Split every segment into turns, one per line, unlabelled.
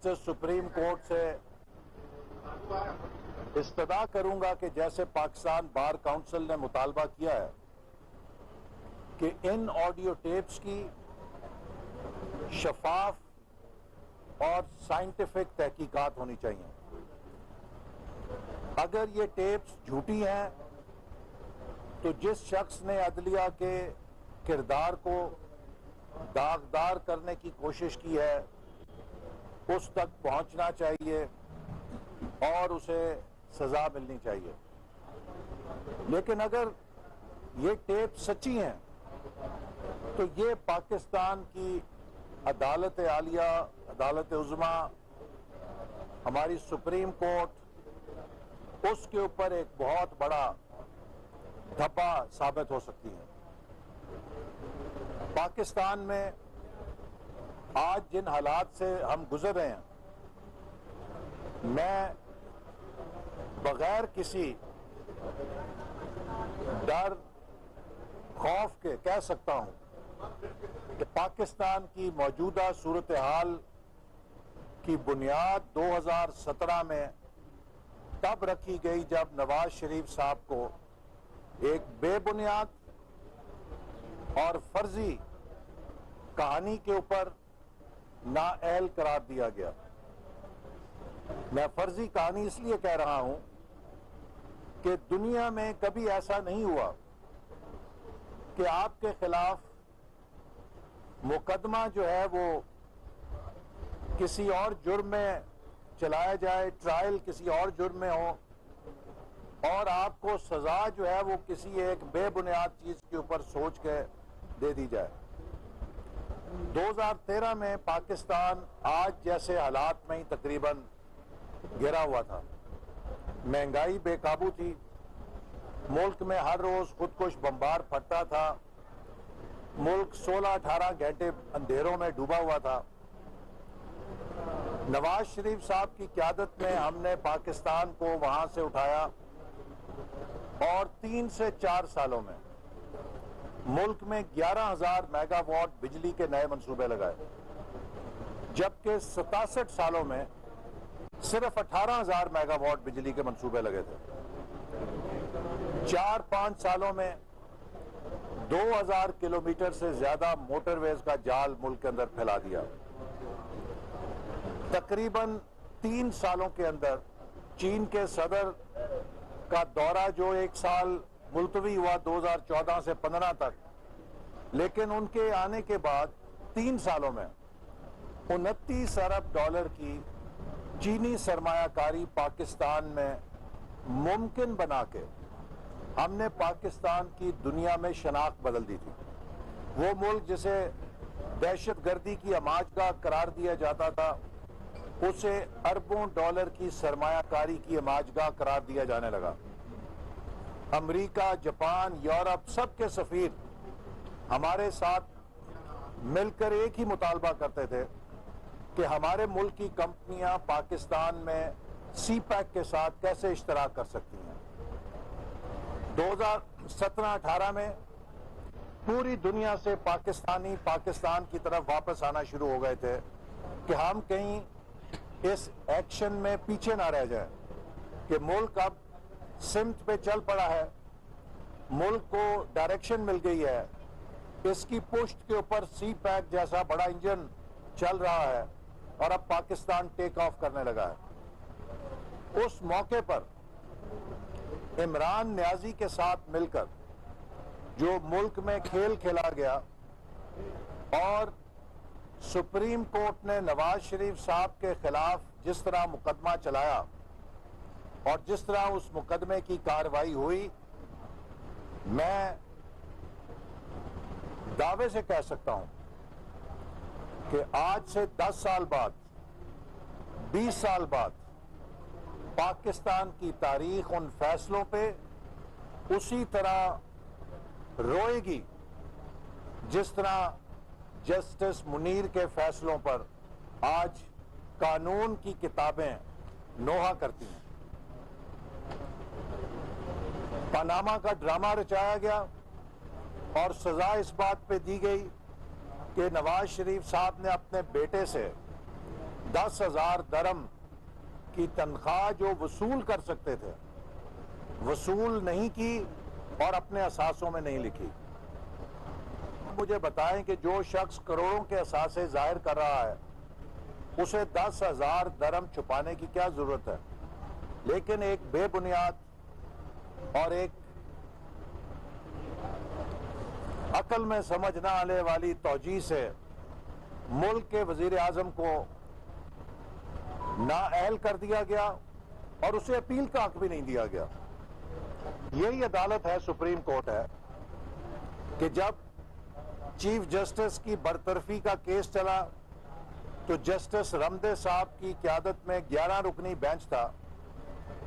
سے supreme court سے استدعا کروں گا کہ جیسے پاکستان بار کونسل نے مطالبہ کیا ہے کہ ان آڈیو ٹیپس کی شفاف اور سائنٹیفک تحقیقات ہونی چاہیے. اگر یہ ٹیپس جھوٹی ہیں تو جس شخص نے عدلیہ کے کردار کو داغدار کرنے کی کوشش کی ہے اس تک پہنچنا چاہیے اور اسے سزا ملنی چاہیے. لیکن اگر یہ ٹیپ سچی ہیں تو یہ پاکستان کی عدالت عالیہ، عدالت عظمیٰ، ہماری سپریم کورٹ، اس کے اوپر ایک بہت بڑا دھبا ثابت ہو سکتی ہے. پاکستان میں آج جن حالات سے ہم گزر رہے ہیں، میں بغیر کسی ڈر خوف کے کہہ سکتا ہوں کہ پاکستان کی موجودہ صورتحال کی بنیاد 2017 میں تب رکھی گئی جب نواز شریف صاحب کو ایک بے بنیاد اور فرضی کہانی کے اوپر نااہل قرار دیا گیا. میں فرضی کہانی اس لیے کہہ رہا ہوں کہ دنیا میں کبھی ایسا نہیں ہوا کہ آپ کے خلاف مقدمہ جو ہے وہ کسی اور جرم میں چلایا جائے، ٹرائل کسی اور جرم میں ہو، اور آپ کو سزا جو ہے وہ کسی ایک بے بنیاد چیز کے اوپر سوچ کے دے دی جائے. 2013 میں پاکستان آج جیسے حالات میں ہی تقریباً گرا ہوا تھا. مہنگائی بے قابو تھی، ملک میں ہر روز خودکش بمبار پھٹتا تھا، ملک 16-18 گھنٹے اندھیروں میں ڈوبا ہوا تھا. نواز شریف صاحب کی قیادت میں ہم نے پاکستان کو وہاں سے اٹھایا اور 3 سے 4 سالوں میں ملک میں 11,000 میگا واٹ بجلی کے نئے منصوبے لگائے، جبکہ 67 سالوں میں صرف 18,000 میگا واٹ بجلی کے منصوبے لگے تھے. 4-5 سالوں میں 2,000 کلومیٹر سے زیادہ موٹر ویز کا جال ملک کے اندر پھیلا دیا. تقریباً 3 سالوں کے اندر چین کے صدر کا دورہ جو 1 سال ملتوی ہوا 2014 سے 15 تک، لیکن ان کے آنے کے بعد 3 سالوں میں 29 ارب ڈالر کی چینی سرمایہ کاری پاکستان میں ممکن بنا کے ہم نے پاکستان کی دنیا میں شناخت بدل دی تھی. وہ ملک جسے دہشت گردی کی ہماج گاہ قرار دیا جاتا تھا اسے اربوں ڈالر کی سرمایہ کاری کی ہماج گاہ قرار دیا جانے لگا. امریکہ، جاپان، یورپ سب کے سفیر ہمارے ساتھ مل کر ایک ہی مطالبہ کرتے تھے کہ ہمارے ملک کی کمپنیاں پاکستان میں سی پیک کے ساتھ کیسے اشتراک کر سکتی ہیں. 2017-18 میں پوری دنیا سے پاکستانی پاکستان کی طرف واپس آنا شروع ہو گئے تھے کہ ہم کہیں اس ایکشن میں پیچھے نہ رہ جائیں کہ ملک اب سمت پہ چل پڑا ہے، ملک کو ڈائریکشن مل گئی ہے، اس کی پشت کے اوپر سی پیک جیسا بڑا انجن چل رہا ہے اور اب پاکستان ٹیک آف کرنے لگا ہے. اس موقع پر عمران نیازی کے ساتھ مل کر جو ملک میں کھیل کھیلا گیا اور سپریم کورٹ نے نواز شریف صاحب کے خلاف جس طرح مقدمہ چلایا اور جس طرح اس مقدمے کی کارروائی ہوئی، میں دعوے سے کہہ سکتا ہوں کہ آج سے 10 سال بعد، 20 سال بعد پاکستان کی تاریخ ان فیصلوں پہ اسی طرح روئے گی جس طرح جسٹس منیر کے فیصلوں پر آج قانون کی کتابیں نوحہ کرتی ہیں. پاناما کا ڈرامہ رچایا گیا اور سزا اس بات پہ دی گئی کہ نواز شریف صاحب نے اپنے بیٹے سے 10,000 درم کی تنخواہ جو وصول کر سکتے تھے وصول نہیں کی اور اپنے اثاثوں میں نہیں لکھی. مجھے بتائیں کہ جو شخص کروڑوں کے اثاثے ظاہر کر رہا ہے اسے 10,000 درم چھپانے کی کیا ضرورت ہے؟ لیکن ایک بے بنیاد اور ایک عقل میں سمجھ نہ آنے والی توجیہ سے ملک کے وزیر اعظم کو نااہل کر دیا گیا اور اسے اپیل کا حق بھی نہیں دیا گیا. یہی عدالت ہے، سپریم کورٹ ہے، کہ جب چیف جسٹس کی برطرفی کا کیس چلا تو جسٹس رمدے صاحب کی قیادت میں 11 رکنی بینچ تھا.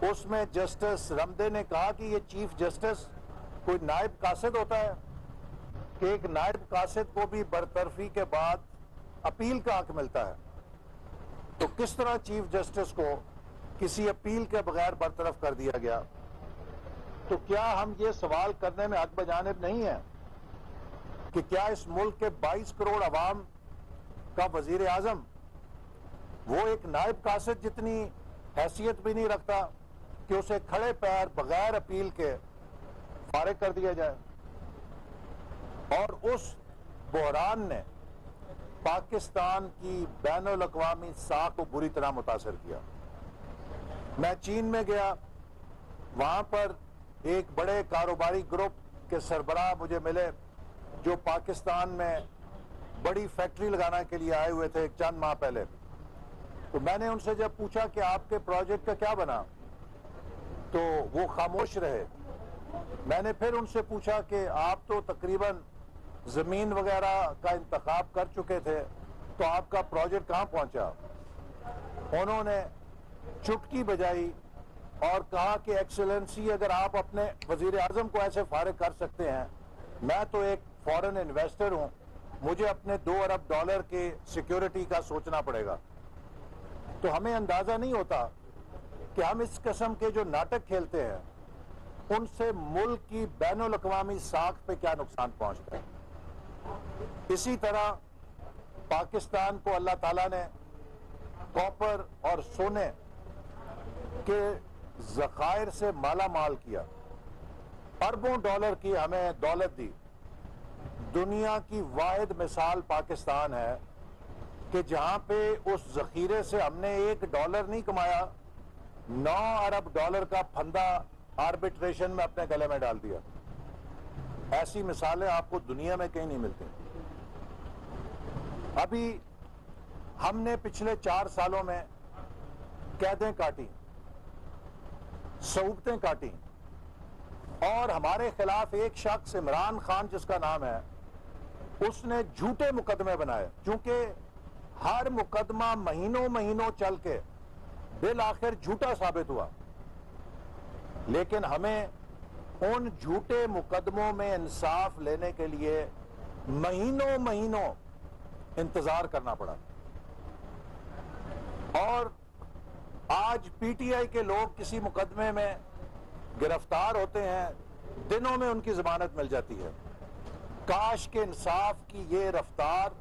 اس میں جسٹس رمدے نے کہا کہ یہ چیف جسٹس کوئی نائب قاصد ہوتا ہے کہ ایک نائب قاصد کو بھی برطرفی کے بعد اپیل کا حق ملتا ہے، تو کس طرح چیف جسٹس کو کسی اپیل کے بغیر برطرف کر دیا گیا؟ تو کیا ہم یہ سوال کرنے میں حق بجانب نہیں ہیں کہ کیا اس ملک کے 22 کروڑ عوام کا وزیر اعظم وہ ایک نائب قاصد جتنی حیثیت بھی نہیں رکھتا کہ اسے کھڑے پیر بغیر اپیل کے فارغ کر دیا جائے؟ اور اس بحران نے پاکستان کی بین الاقوامی ساکھ کو بری طرح متاثر کیا. میں چین میں گیا، وہاں پر ایک بڑے کاروباری گروپ کے سربراہ مجھے ملے جو پاکستان میں بڑی فیکٹری لگانے کے لیے آئے ہوئے تھے چند ماہ پہلے. تو میں نے ان سے جب پوچھا کہ آپ کے پروجیکٹ کا کیا بنا تو وہ خاموش رہے. میں نے پھر ان سے پوچھا کہ آپ تو تقریباً زمین وغیرہ کا انتخاب کر چکے تھے تو آپ کا پروجیکٹ کہاں پہنچا؟ انہوں نے چٹکی بجائی اور کہا کہ ایکسلنسی اگر آپ اپنے وزیر اعظم کو ایسے فارغ کر سکتے ہیں، میں تو ایک فورن انویسٹر ہوں، مجھے اپنے 2 ارب ڈالر کے سیکیورٹی کا سوچنا پڑے گا. تو ہمیں اندازہ نہیں ہوتا کہ ہم اس قسم کے جو ناٹک کھیلتے ہیں ان سے ملک کی بین الاقوامی ساکھ پہ کیا نقصان پہنچتا ہے. اسی طرح پاکستان کو اللہ تعالیٰ نے کاپر اور سونے کے ذخائر سے مالا مال کیا، اربوں ڈالر کی ہمیں دولت دی. دنیا کی واحد مثال پاکستان ہے کہ جہاں پہ اس ذخیرے سے ہم نے $1 نہیں کمایا، 9 ارب ڈالر کا پھندا آربیٹریشن میں اپنے گلے میں ڈال دیا. ایسی مثالیں آپ کو دنیا میں کہیں نہیں ملتی. ابھی ہم نے پچھلے 4 سالوں میں قیدیں کاٹی، صعوبتیں کاٹی، اور ہمارے خلاف ایک شخص عمران خان جس کا نام ہے اس نے جھوٹے مقدمے بنائے. چونکہ ہر مقدمہ مہینوں چل کے بالآخر جھوٹا ثابت ہوا، لیکن ہمیں ان جھوٹے مقدموں میں انصاف لینے کے لیے مہینوں انتظار کرنا پڑا. اور آج پی ٹی آئی کے لوگ کسی مقدمے میں گرفتار ہوتے ہیں، دنوں میں ان کی ضمانت مل جاتی ہے. کاش کہ انصاف کی یہ رفتار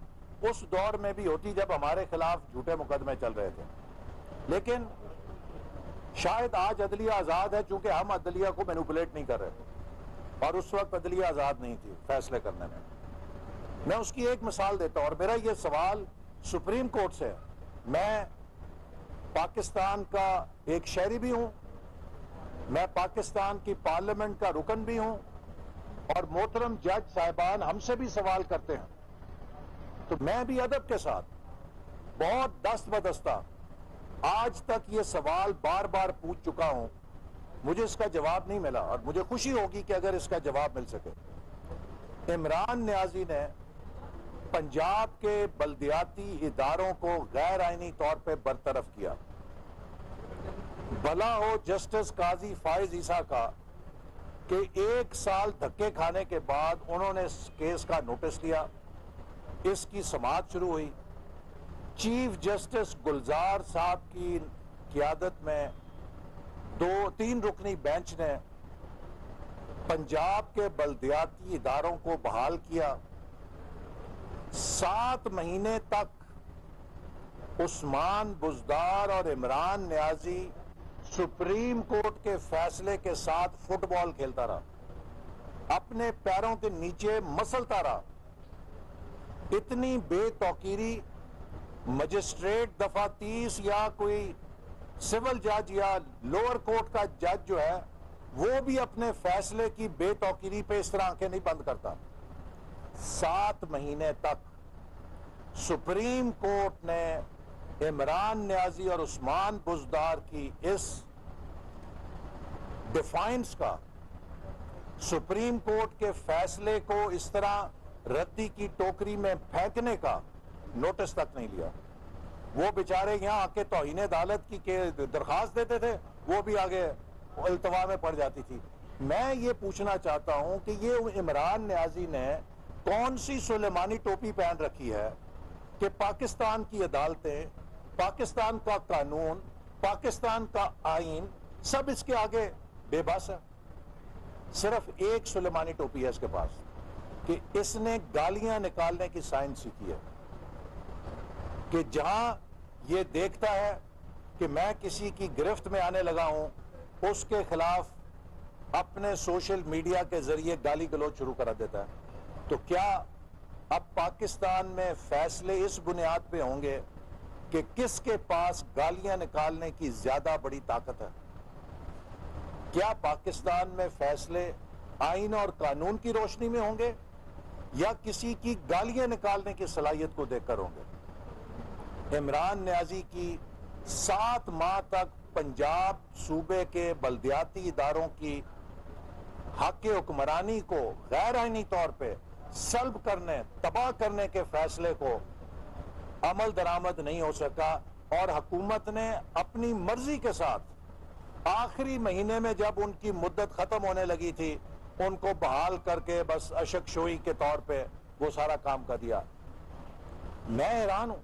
اس دور میں بھی ہوتی جب ہمارے خلاف جھوٹے مقدمے چل رہے تھے. لیکن شاید آج عدلیہ آزاد ہے چونکہ ہم عدلیہ کو مینوپولیٹ نہیں کر رہے، اور اس وقت عدلیہ آزاد نہیں تھی فیصلے کرنے میں. میں اس کی ایک مثال دیتا ہوں، اور میرا یہ سوال سپریم کورٹ سے، میں پاکستان کا ایک شہری بھی ہوں، میں پاکستان کی پارلیمنٹ کا رکن بھی ہوں، اور محترم جج صاحبان ہم سے بھی سوال کرتے ہیں تو میں بھی ادب کے ساتھ بہت دست بدستہ آج تک یہ سوال بار بار پوچھ چکا ہوں. مجھے اس کا جواب نہیں ملا، اور مجھے خوشی ہوگی کہ اگر اس کا جواب مل سکے. عمران نیازی نے پنجاب کے بلدیاتی اداروں کو غیر آئینی طور پہ برطرف کیا. بھلا ہو جسٹس قاضی فائز عیسیٰ کا کہ 1 سال دھکے کھانے کے بعد انہوں نے اس کیس کا نوٹس لیا، اس کی سماعت شروع ہوئی. چیف جسٹس گلزار صاحب کی قیادت میں 2-3 رکنی بینچ نے پنجاب کے بلدیاتی اداروں کو بحال کیا. 7 مہینے تک عثمان بزدار اور عمران نیازی سپریم کورٹ کے فیصلے کے ساتھ فٹ بال کھیلتا رہا، اپنے پیروں کے نیچے مسلتا رہا. اتنی بے توقیری مجسٹریٹ دفعہ 30 یا کوئی سول جج یا لوور کورٹ کا جج جو ہے وہ بھی اپنے فیصلے کی بے توقیری پہ اس طرح آنکھیں نہیں بند کرتا. 7 مہینے تک سپریم کورٹ نے عمران نیازی اور عثمان بزدار کی اس ڈیفائنس کا، سپریم کورٹ کے فیصلے کو اس طرح ردی کی ٹوکری میں پھینکنے کا نوٹس تک نہیں لیا. وہ بیچارے یہاں آ کے توہین عدالت کی درخواست دیتے تھے، وہ بھی آگے التوا میں پڑ جاتی تھی. میں یہ پوچھنا چاہتا ہوں کہ یہ عمران نیازی نے کون سی سلیمانی ٹوپی پہن رکھی ہے کہ پاکستان کی عدالتیں، پاکستان کا قانون، پاکستان کا آئین سب اس کے آگے بے بس ہے. صرف ایک سلیمانی ٹوپی ہے اس کے پاس کہ اس نے گالیاں نکالنے کی سائنس سیکھی ہے، کہ جہاں یہ دیکھتا ہے کہ میں کسی کی گرفت میں آنے لگا ہوں اس کے خلاف اپنے سوشل میڈیا کے ذریعے گالی گلوچ شروع کر دیتا ہے. تو کیا اب پاکستان میں فیصلے اس بنیاد پہ ہوں گے کہ کس کے پاس گالیاں نکالنے کی زیادہ بڑی طاقت ہے؟ کیا پاکستان میں فیصلے آئین اور قانون کی روشنی میں ہوں گے یا کسی کی گالیاں نکالنے کی صلاحیت کو دیکھ کر ہوں گے؟ عمران نیازی کی 7 ماہ تک پنجاب صوبے کے بلدیاتی اداروں کی حق حکمرانی کو غیر آئینی طور پہ سلب کرنے، تباہ کرنے کے فیصلے کو عمل درآمد نہیں ہو سکا، اور حکومت نے اپنی مرضی کے ساتھ آخری مہینے میں جب ان کی مدت ختم ہونے لگی تھی ان کو بحال کر کے بس اشک شوئی کے طور پہ وہ سارا کام کر دیا. میں حیران ہوں،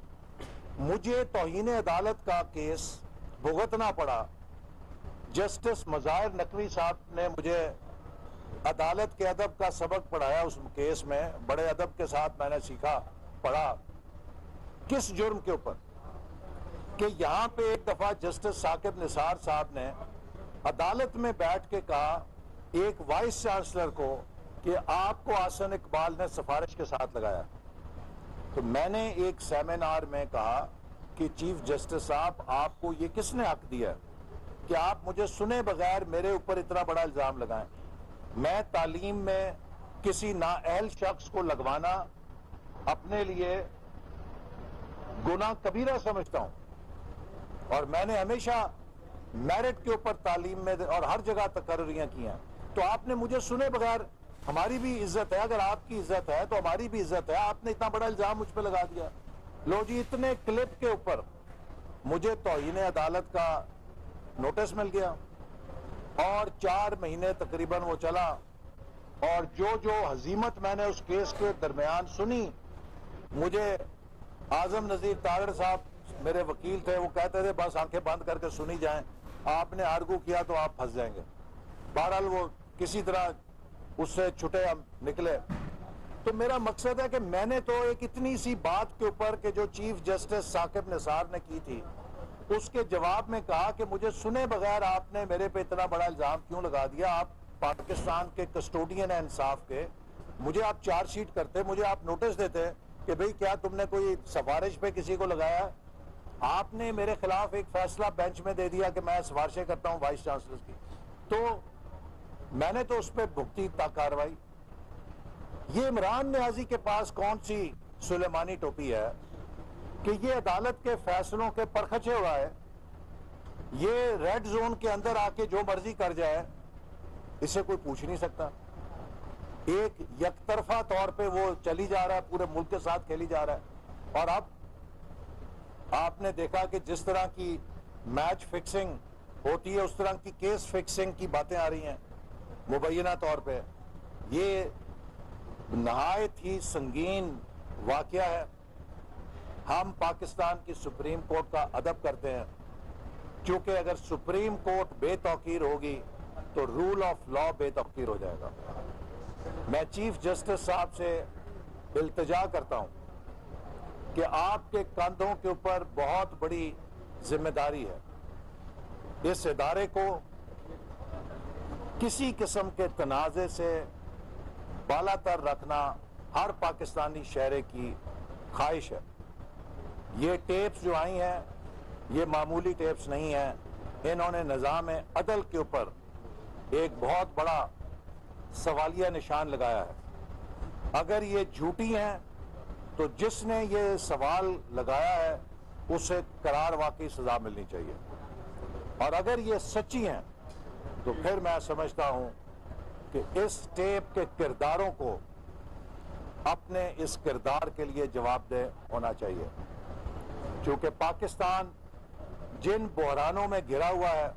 مجھے توہین عدالت کا کیس بھگتنا پڑا. جسٹس مظاہر نقوی صاحب نے مجھے عدالت کے ادب کا سبق پڑھایا. اس کیس میں بڑے ادب کے ساتھ میں نے سیکھا، پڑھا. کس جرم کے اوپر؟ کہ یہاں پہ ایک دفعہ جسٹس ثاقب نثار صاحب نے عدالت میں بیٹھ کے کہا ایک وائس چانسلر کو کہ آپ کو احسن اقبال نے سفارش کے ساتھ لگایا. تو میں نے ایک سیمینار میں کہا کہ چیف جسٹس صاحب آپ کو یہ کس نے حق دیا کہ آپ مجھے سنے بغیر میرے اوپر اتنا بڑا الزام لگائیں؟ میں تعلیم میں کسی نااہل شخص کو لگوانا اپنے لیے گناہ کبیرہ سمجھتا ہوں، اور میں نے ہمیشہ میرٹ کے اوپر تعلیم میں اور ہر جگہ تقرریاں کی ہیں. تو آپ نے مجھے سنے بغیر، ہماری بھی عزت ہے، اگر آپ کی عزت ہے تو ہماری بھی عزت ہے، آپ نے اتنا بڑا الزام مجھ پہ لگا دیا. لو جی، اتنے کلپ کے اوپر مجھے توہین عدالت کا نوٹس مل گیا، اور 4 مہینے تقریباً وہ چلا، اور جو ہزیمت میں نے اس کیس کے درمیان سنی، مجھے اعظم نذیر تارڑ صاحب میرے وکیل تھے، وہ کہتے تھے بس آنکھیں بند کر کے سنی جائیں، آپ نے آرگو کیا تو آپ پھنس جائیں گے. بہرحال وہ کسی طرح اس سے چھٹے ہم نکلے. تو میرا مقصد ہے کہ میں نے تو ایک اتنی سی بات کے اوپر کہ جو چیف جسٹس ثاقب نثار نے کی تھی اس کے جواب میں کہا کہ مجھے سنے بغیر آپ نے میرے پہ اتنا بڑا الزام کیوں لگا دیا؟ آپ پاکستان کے کسٹوڈین ہیں انصاف کے، مجھے آپ چارج شیٹ کرتے، مجھے آپ نوٹس دیتے کہ بھئی کیا تم نے کوئی سفارش پہ کسی کو لگایا؟ آپ نے میرے خلاف ایک فیصلہ بینچ میں دے دیا کہ میں سفارشیں کرتا ہوں وائس چانسلر کی. تو میں نے تو اس پہ بھگتی کارروائی. یہ عمران نیازی کے پاس کون سی سلیمانی ٹوپی ہے کہ یہ عدالت کے فیصلوں کے پرخچے ہوا ہے، یہ ریڈ زون کے اندر آ کے جو مرضی کر جائے، اسے کوئی پوچھ نہیں سکتا. ایک یک طرفہ طور پہ وہ چلی جا رہا ہے، پورے ملک کے ساتھ کھیلی جا رہا ہے. اور اب آپ نے دیکھا کہ جس طرح کی میچ فکسنگ ہوتی ہے اس طرح کی کیس فکسنگ کی باتیں آ رہی ہیں مبینہ طور پہ. یہ نہایت ہی سنگین واقعہ ہے. ہم پاکستان کی سپریم کورٹ کا ادب کرتے ہیں، کیونکہ اگر سپریم کورٹ بے توقیر ہوگی تو رول آف لا بے توقیر ہو جائے گا. میں چیف جسٹس صاحب سے التجا کرتا ہوں کہ آپ کے کاندھوں کے اوپر بہت بڑی ذمہ داری ہے. اس ادارے کو کسی قسم کے تنازع سے بالا تر رکھنا ہر پاکستانی شہری کی خواہش ہے. یہ ٹیپس جو آئی ہیں یہ معمولی ٹیپس نہیں ہیں. انہوں نے نظام عدل کے اوپر ایک بہت بڑا سوالیہ نشان لگایا ہے. اگر یہ جھوٹی ہیں تو جس نے یہ سوال لگایا ہے اسے قرار واقعی سزا ملنی چاہیے، اور اگر یہ سچی ہیں تو پھر میں سمجھتا ہوں کہ اس ٹیپ کے کرداروں کو اپنے اس کردار کے لیے جواب دہ ہونا چاہیے. چونکہ پاکستان جن بحرانوں میں گھرا ہوا ہے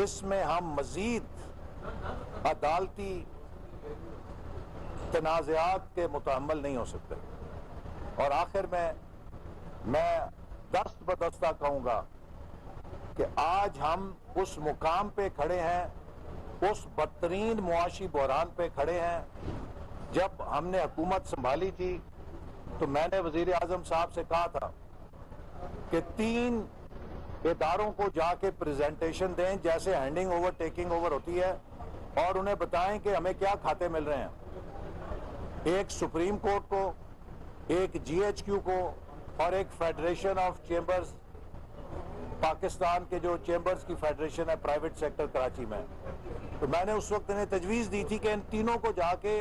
اس میں ہم مزید عدالتی تنازعات کے متحمل نہیں ہو سکتے. اور آخر میں دست بدستہ کہوں گا کہ آج ہم اس مقام پہ کھڑے ہیں، اس بدترین معاشی بحران پہ کھڑے ہیں. جب ہم نے حکومت سنبھالی تھی تو میں نے وزیر اعظم صاحب سے کہا تھا کہ 3 اداروں کو جا کے پریزنٹیشن دیں جیسے ہینڈنگ اوور ٹیکنگ اوور ہوتی ہے، اور انہیں بتائیں کہ ہمیں کیا کھاتے مل رہے ہیں. ایک سپریم کورٹ کو، ایک جی ایچ کیو کو، اور ایک فیڈریشن آف چیمبرز، پاکستان کے جو چیمبرز کی فیڈریشن ہے پرائیویٹ سیکٹر کراچی میں. تو میں نے اس وقت انہیں تجویز دی تھی کہ ان تینوں کو جا کے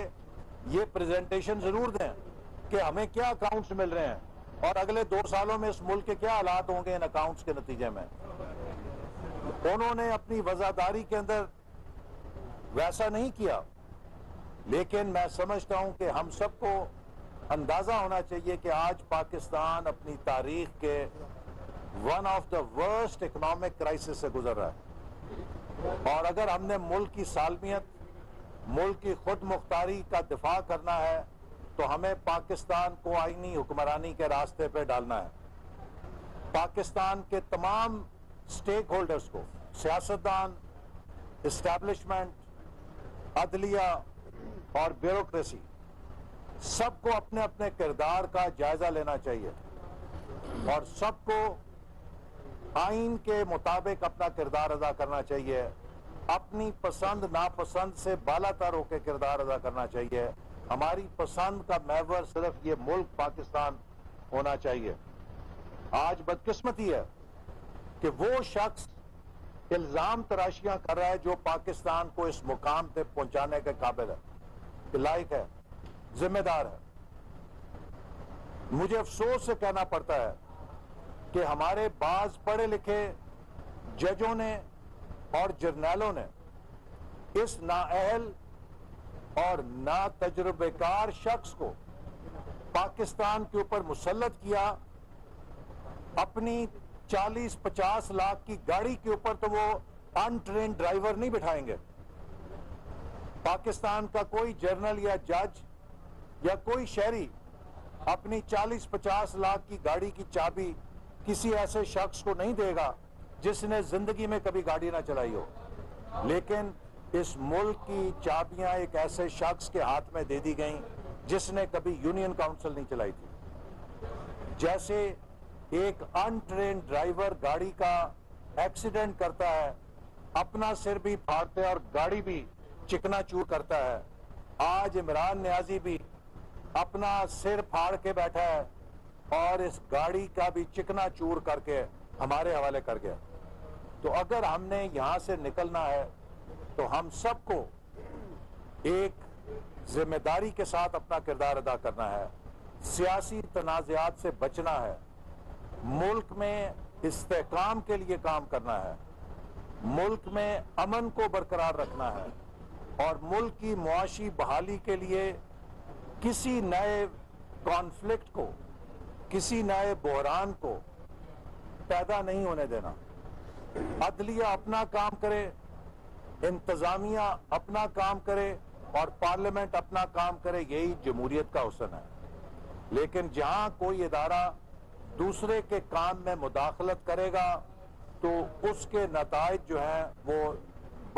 یہ پریزنٹیشن ضرور دیں کہ ہمیں کیا اکاؤنٹس مل رہے ہیں اور اگلے 2 سالوں میں اس ملک کے کیا حالات ہوں گے ان اکاؤنٹس کے نتیجے میں. انہوں نے اپنی وزاداری کے اندر ویسا نہیں کیا، لیکن میں سمجھتا ہوں کہ ہم سب کو اندازہ ہونا چاہیے کہ آج پاکستان اپنی تاریخ کے one of the worst economic crisis سے گزر رہا ہے. اور اگر ہم نے ملک کی سالمیت، ملک کی خود مختاری کا دفاع کرنا ہے تو ہمیں پاکستان کو آئینی حکمرانی کے راستے پہ ڈالنا ہے. پاکستان کے تمام سٹیک ہولڈرز کو، سیاستدان، اسٹیبلشمنٹ، عدلیہ اور بیوروکریسی، سب کو اپنے اپنے کردار کا جائزہ لینا چاہیے اور سب کو آئین کے مطابق اپنا کردار ادا کرنا چاہیے. اپنی پسند ناپسند سے بالا تر ہو کے کردار ادا کرنا چاہیے. ہماری پسند کا محور صرف یہ ملک پاکستان ہونا چاہیے. آج بدقسمتی ہے کہ وہ شخص الزام تراشیاں کر رہا ہے جو پاکستان کو اس مقام پہ پہنچانے کے قابل ہے، کہ لائق ہے، ذمہ دار ہے. مجھے افسوس سے کہنا پڑتا ہے کہ ہمارے بعض پڑھے لکھے ججوں نے اور جرنیلوں نے اس نااہل اور ناتجربہ کار شخص کو پاکستان کے اوپر مسلط کیا. اپنی 40-50 لاکھ کی گاڑی کے اوپر تو وہ ان ٹرینڈ ڈرائیور نہیں بٹھائیں گے. پاکستان کا کوئی جرنل یا جج یا کوئی شہری اپنی 40-50 لاکھ کی گاڑی کی چابی کسی ایسے شخص کو نہیں دے گا جس نے زندگی میں کبھی گاڑی نہ چلائی ہو. لیکن اس ملک کی چابیاں ایک ایسے شخص کے ہاتھ میں دے دی گئیں جس نے کبھی یونین کاؤنسل نہیں چلائی تھی. جیسے ایک ان ٹرینڈ ڈرائیور گاڑی کا ایکسیڈنٹ کرتا ہے، اپنا سر بھی پھاڑتا ہے اور گاڑی بھی چکنا چور کرتا ہے، آج عمران نیازی بھی اپنا سر پھاڑ کے بیٹھا ہے اور اس گاڑی کا بھی چکنا چور کر کے ہمارے حوالے کر گیا. تو اگر ہم نے یہاں سے نکلنا ہے تو ہم سب کو ایک ذمہ داری کے ساتھ اپنا کردار ادا کرنا ہے. سیاسی تنازعات سے بچنا ہے، ملک میں استحکام کے لیے کام کرنا ہے، ملک میں امن کو برقرار رکھنا ہے اور ملک کی معاشی بحالی کے لیے کسی نئے کانفلکٹ کو، کسی نئے بحران کو پیدا نہیں ہونے دینا. عدلیہ اپنا کام کرے، انتظامیہ اپنا کام کرے اور پارلیمنٹ اپنا کام کرے، یہی جمہوریت کا حسن ہے. لیکن جہاں کوئی ادارہ دوسرے کے کام میں مداخلت کرے گا تو اس کے نتائج جو ہیں وہ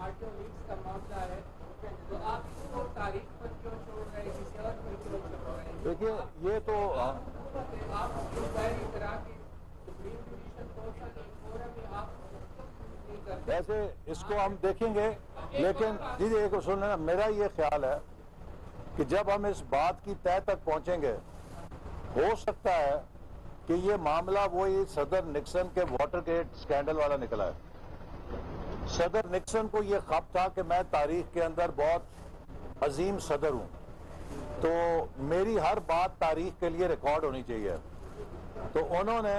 آڈیو لیکس کا معاملہ ہے تو آپ اس کو تاریخ پر کیوں چھوڑ رہے ہیں، کسی اور پر کیوں چھوڑ رہے ہیں؟
دیکھیے یہ تو
آپ انکوائری کرا کے سپریم جوڈیشل کورٹ کا فورم میں آپ نہیں کرتے.
ویسے اس کو ہم دیکھیں گے، لیکن جی ایک سنیں نا، میرا یہ خیال ہے کہ جب ہم اس بات کی تہہ تک پہنچیں گے، ہو سکتا ہے کہ یہ معاملہ وہی صدر نکسن کے واٹر گیٹ سکینڈل والا نکلا ہے. صدر نکسن کو یہ خواب تھا کہ میں تاریخ کے اندر بہت عظیم صدر ہوں، تو میری ہر بات تاریخ کے لیے ریکارڈ ہونی چاہیے. تو انہوں نے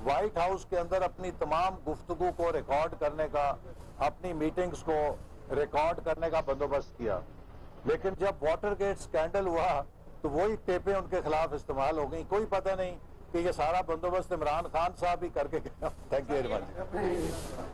وائٹ ہاؤس کے اندر اپنی تمام گفتگو کو ریکارڈ کرنے کا، اپنی میٹنگز کو ریکارڈ کرنے کا بندوبست کیا. لیکن جب واٹر گیٹ سکینڈل ہوا تو وہی ٹیپیں ان کے خلاف استعمال ہو گئیں. کوئی پتہ نہیں کہ یہ سارا بندوبست عمران خان صاحب ہی کر کے گیا. Thank you very much.